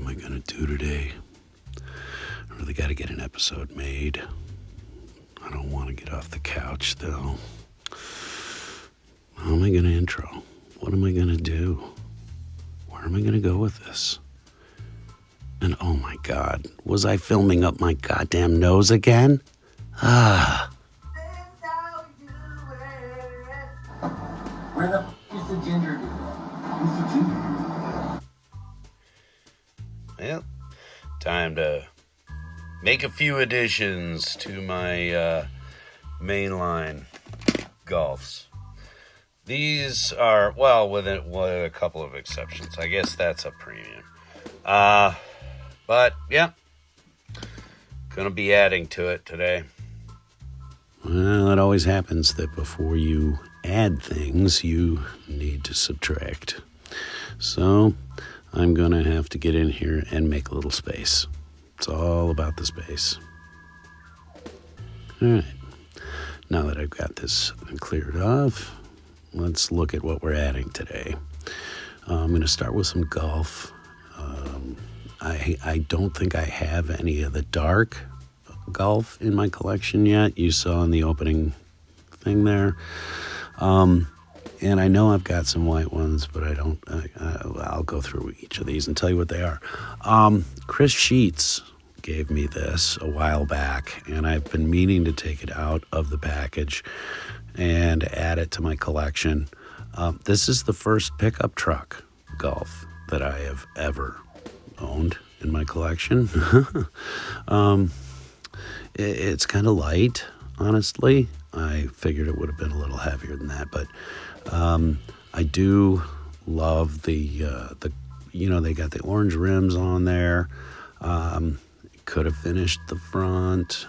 I going to do today? I really got to get an episode made. I don't want to get off the couch, though. How am I going to intro? What am I going to do? Where am I going to go with this? And oh my God, was I filming up my goddamn nose again? Ah. Where the f*** is the ginger dude? Who's the ginger dude? Well, time to make a few additions to my mainline golfs. These are, well, with a couple of exceptions. I guess that's a premium. But, yeah, gonna be adding to it today. Well, it always happens that before you add things, you need to subtract. So I'm going to have to get in here and make a little space. It's all about the space. All right. Now that I've got this cleared off, let's look at what we're adding today. I'm going to start with some golf. I don't think I have any of the dark golf in my collection yet. You saw in the opening thing there. And I know I've got some white ones, but I'll go through each of these and tell you what they are. Chris Sheets gave me this a while back, and I've been meaning to take it out of the package and add it to my collection. This is the first pickup truck golf that I have ever owned in my collection. It's kind of light, honestly. I figured it would have been a little heavier than that, but I do love the they got the orange rims on there. Could have finished the front.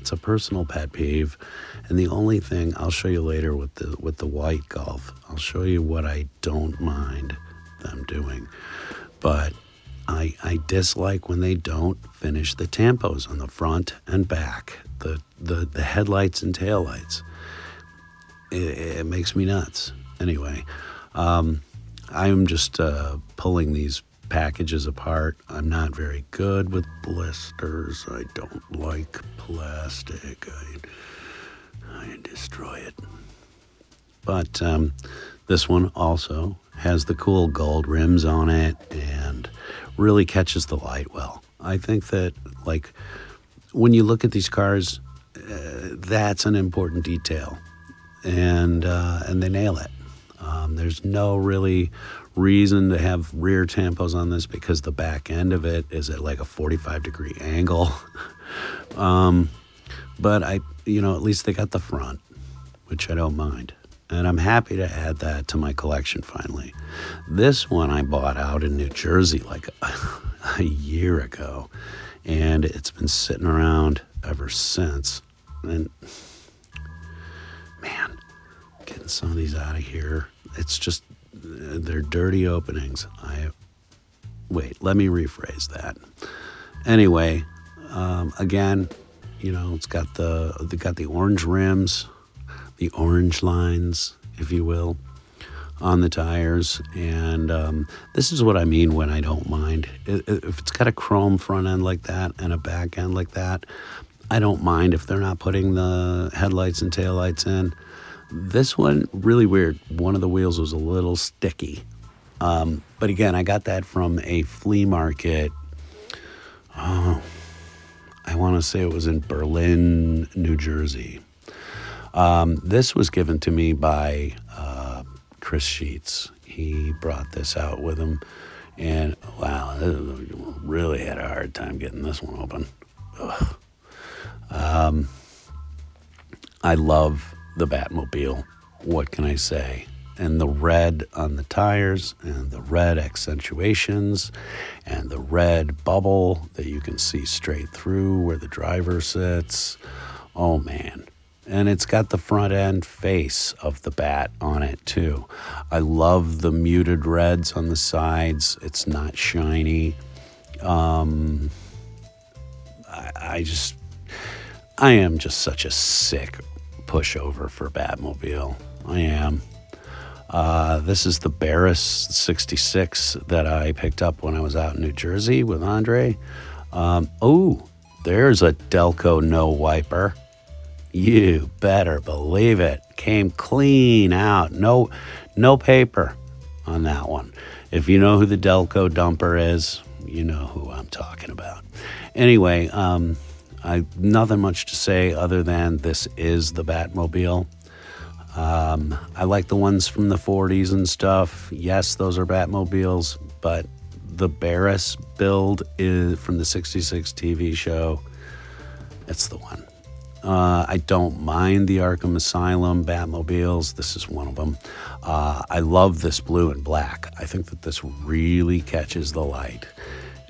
It's a personal pet peeve, and the only thing I'll show you later with the white golf, I'll show you what I don't mind them doing, but I dislike when they don't finish the tampos on the front and back, the headlights and taillights. It makes me nuts. Anyway, I'm just pulling these packages apart. I'm not very good with blisters. I don't like plastic. I destroy it. But this one also has the cool gold rims on it and really catches the light well. I think that, like, when you look at these cars, that's an important detail, and they nail it. There's no really reason to have rear tampos on this because the back end of it is at like a 45-degree angle. But at least they got the front, which I don't mind. And I'm happy to add that to my collection finally. This one I bought out in New Jersey like a year ago, and it's been sitting around ever since. And man, getting some of these out of here, it's just, they're dirty openings. Let me rephrase that. Anyway, again, it's got the orange rims, the orange lines, if you will, on the tires. And this is what I mean when I don't mind. If it's got a chrome front end like that and a back end like that, I don't mind if they're not putting the headlights and taillights in. This one, really weird. One of the wheels was a little sticky. But again, I got that from a flea market. I want to say it was in Berlin, New Jersey. This was given to me by Chris Sheets. He brought this out with him, and wow, really had a hard time getting this one open. I love the Batmobile. What can I say? And the red on the tires, and the red accentuations, and the red bubble that you can see straight through where the driver sits. Oh man. And it's got the front end face of the Bat on it too. I love the muted reds on the sides. It's not shiny. I am just such a sick pushover for Batmobile. I am. This is the Barris 66 that I picked up when I was out in New Jersey with Andre. There's a Delco no wiper. You better believe it. Came clean out. No paper on that one. If you know who the Delco dumper is, you know who I'm talking about. Anyway, nothing much to say other than this is the Batmobile. I like the ones from the 40s and stuff. Yes, those are Batmobiles, but the Barris build is from the 66 TV show. It's the one. I don't mind the Arkham Asylum Batmobiles. This is one of them. I love this blue and black. I think that this really catches the light.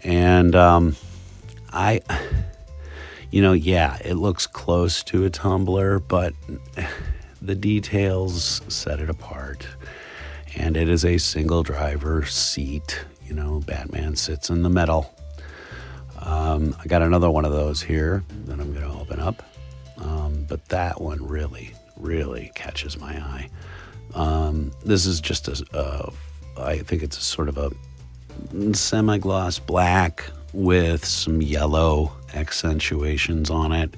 And it looks close to a Tumbler, but the details set it apart. And it is a single driver seat. Batman sits in the middle. I got another one of those here that I'm going to open up. But that one really, really catches my eye. This is just I think it's a sort of a semi-gloss black with some yellow accentuations on it.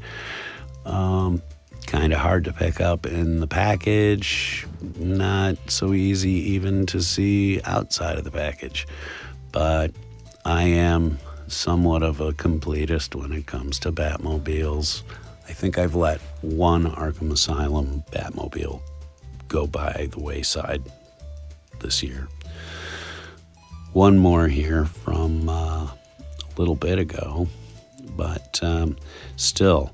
Kind of hard to pick up in the package. Not so easy even to see outside of the package. But I am somewhat of a completist when it comes to Batmobiles. I think I've let one Arkham Asylum Batmobile go by the wayside this year. One more here from a little bit ago, but still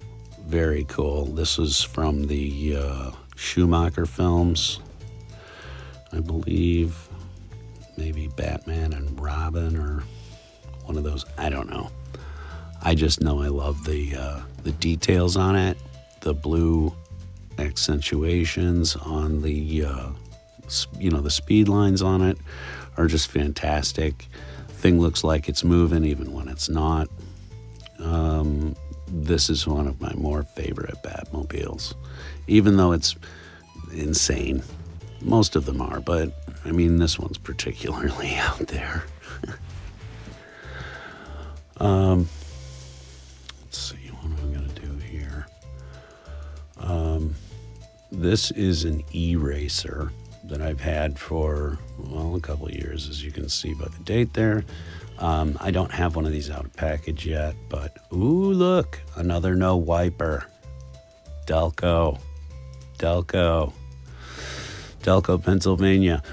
very cool. This is from the Schumacher films, I believe. Maybe Batman and Robin or one of those. I don't know. I just know I love the details on it. The blue accentuations on the the speed lines on it are just fantastic. Thing looks like it's moving even when it's not. This is one of my more favorite Batmobiles, even though it's insane. Most of them are, but I mean this one's particularly out there. Let's see what I'm going to do here. This is an e-racer that I've had for, a couple of years, as you can see by the date there. I don't have one of these out of package yet, but ooh, look, another no wiper. Delco, Pennsylvania.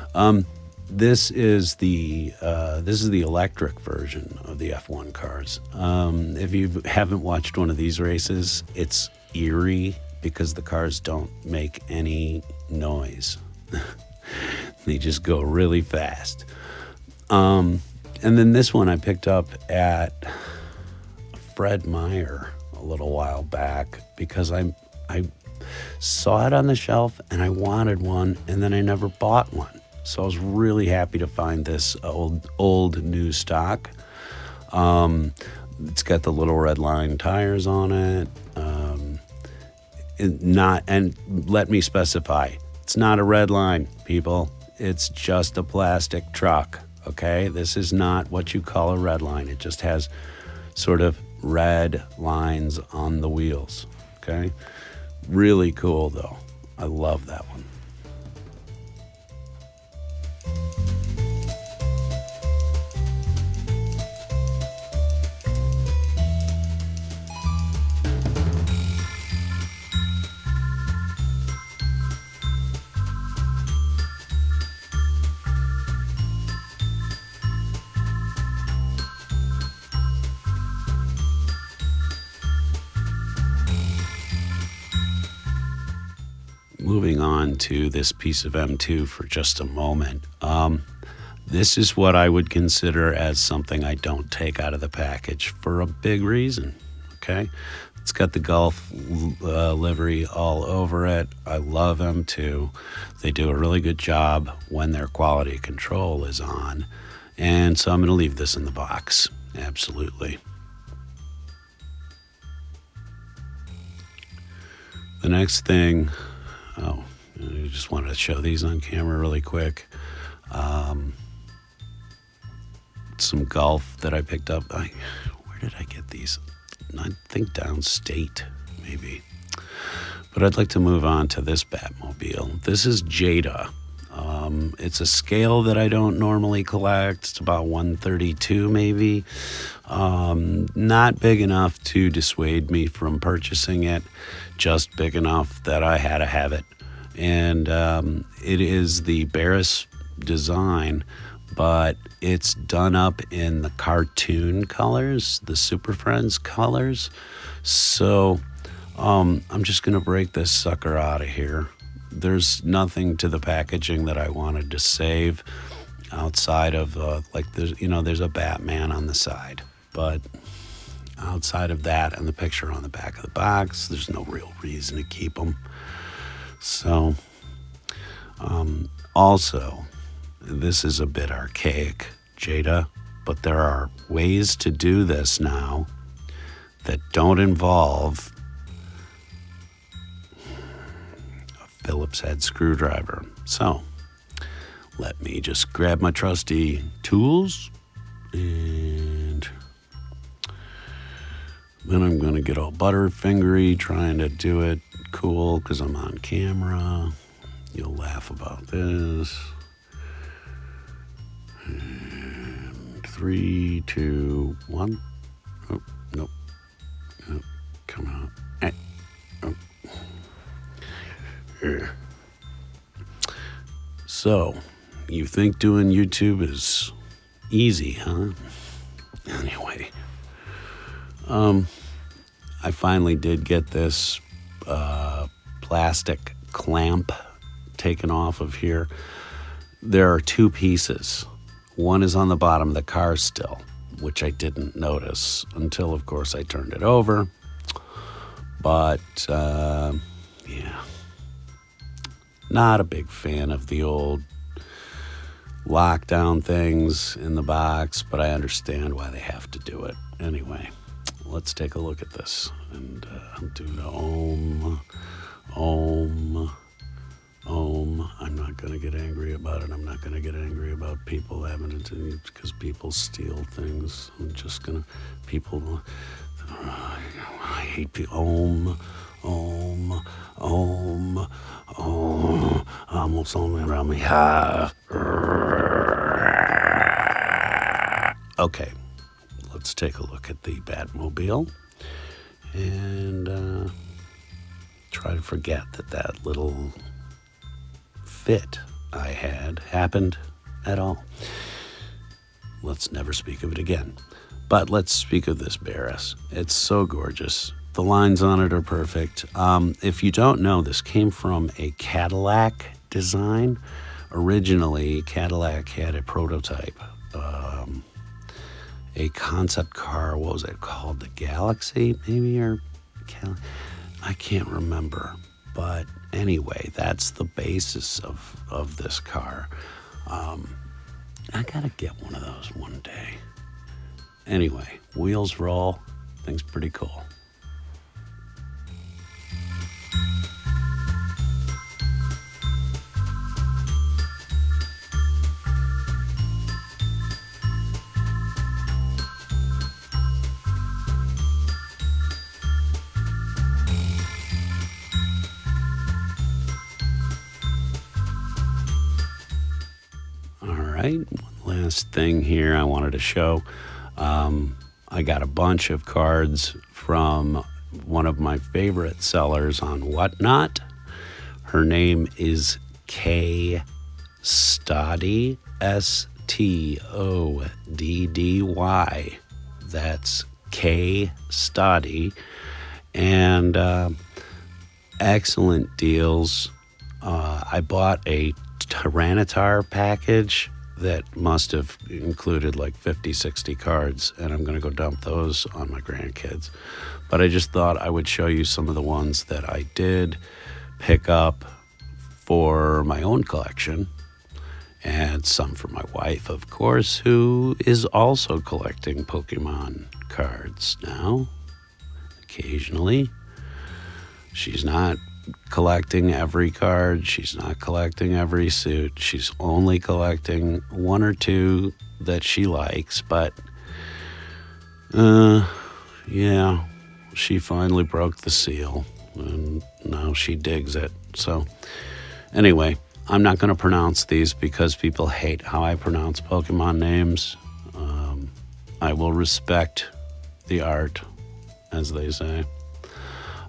This is the electric version of the F1 cars. If you haven't watched one of these races, it's eerie because the cars don't make any noise. They just go really fast. And then this one I picked up at Fred Meyer a little while back because I saw it on the shelf and I wanted one, and then I never bought one. So I was really happy to find this old new stock. It's got the little red line tires on it. And let me specify, it's not a red line, people. It's just a plastic truck, okay? This is not what you call a red line. It just has sort of red lines on the wheels, okay? Really cool, though. I love that one. Moving on to this piece of M2 for just a moment. This is what I would consider as something I don't take out of the package for a big reason, okay? It's got the Gulf livery all over it. I love M2. They do a really good job when their quality control is on. And so I'm going to leave this in the box, absolutely. The next thing, I just wanted to show these on camera really quick. Some golf that I picked up. Where did I get these? I think downstate, maybe. But I'd like to move on to this Batmobile. This is Jada. It's a scale that I don't normally collect. It's about 132 maybe. Not big enough to dissuade me from purchasing it, just big enough that I had to have it. And it is the Barris design, but it's done up in the cartoon colors, the Super Friends colors. So I'm just going to break this sucker out of here. There's nothing to the packaging that I wanted to save outside of there's a Batman on the side, but outside of that and the picture on the back of the box, there's no real reason to keep them. So also, this is a bit archaic, Jada, but there are ways to do this now that don't involve Phillips head screwdriver. So let me just grab my trusty tools, and then I'm going to get all butterfingery trying to do it cool because I'm on camera. You'll laugh about this. And 3, 2, 1. Oh, nope. Nope. Come on. Oh. So, you think doing YouTube is easy, huh? Anyway, I finally did get this plastic clamp taken off of here. There are 2 pieces. One is on the bottom of the car still, which I didn't notice until, of course, I turned it over. But, yeah. Not a big fan of the old lockdown things in the box, but I understand why they have to do it. Anyway, let's take a look at this and do the Om. I'm not going to get angry about it. I'm not going to get angry about people having to do because people steal things. I'm just going to, people, I hate people. Om, almost only around me. Okay, let's take a look at the Batmobile and try to forget that little fit I had happened at all. Let's never speak of it again. But let's speak of this Barris. It's so gorgeous. The lines on it are perfect. If you don't know, this came from a Cadillac design. Originally, Cadillac had a prototype, a concept car. What was it called? The Galaxy, maybe? I can't remember. But anyway, that's the basis of this car. I gotta get one of those one day. Anyway, wheels roll. Thing's pretty cool. One last thing here I wanted to show. I got a bunch of cards from one of my favorite sellers on Whatnot. Her name is K Stoddy, Stoddy. That's K Stoddy. And excellent deals. I bought a Tyranitar package that must have included like 50, 60 cards, and I'm going to go dump those on my grandkids. But I just thought I would show you some of the ones that I did pick up for my own collection, and some for my wife, of course, who is also collecting Pokemon cards now, occasionally. She's not collecting every card. She's not collecting every suit. She's only collecting one or two that she likes. But, yeah, she finally broke the seal, and now she digs it. So, anyway, I'm not going to pronounce these because people hate how I pronounce Pokemon names. I will respect the art, as they say.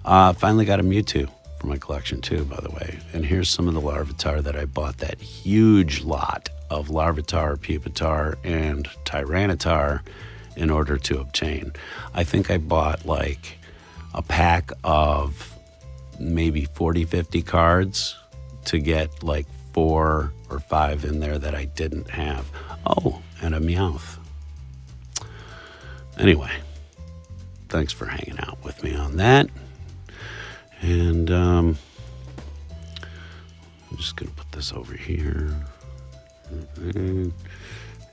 Finally got a Mewtwo for my collection too, by the way. And here's some of the Larvitar that I bought, that huge lot of Larvitar, Pupitar, and Tyranitar in order to obtain. I think I bought like a pack of maybe 40, 50 cards to get like 4 or 5 in there that I didn't have. Oh, and a Meowth. Anyway, thanks for hanging out with me on that. And I'm just going to put this over here.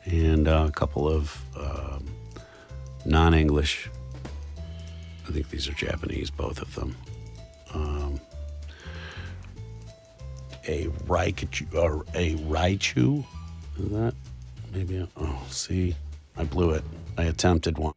And a couple of non-English. I think these are Japanese, both of them. A Raichu. Is that maybe? Oh, see, I blew it. I attempted one.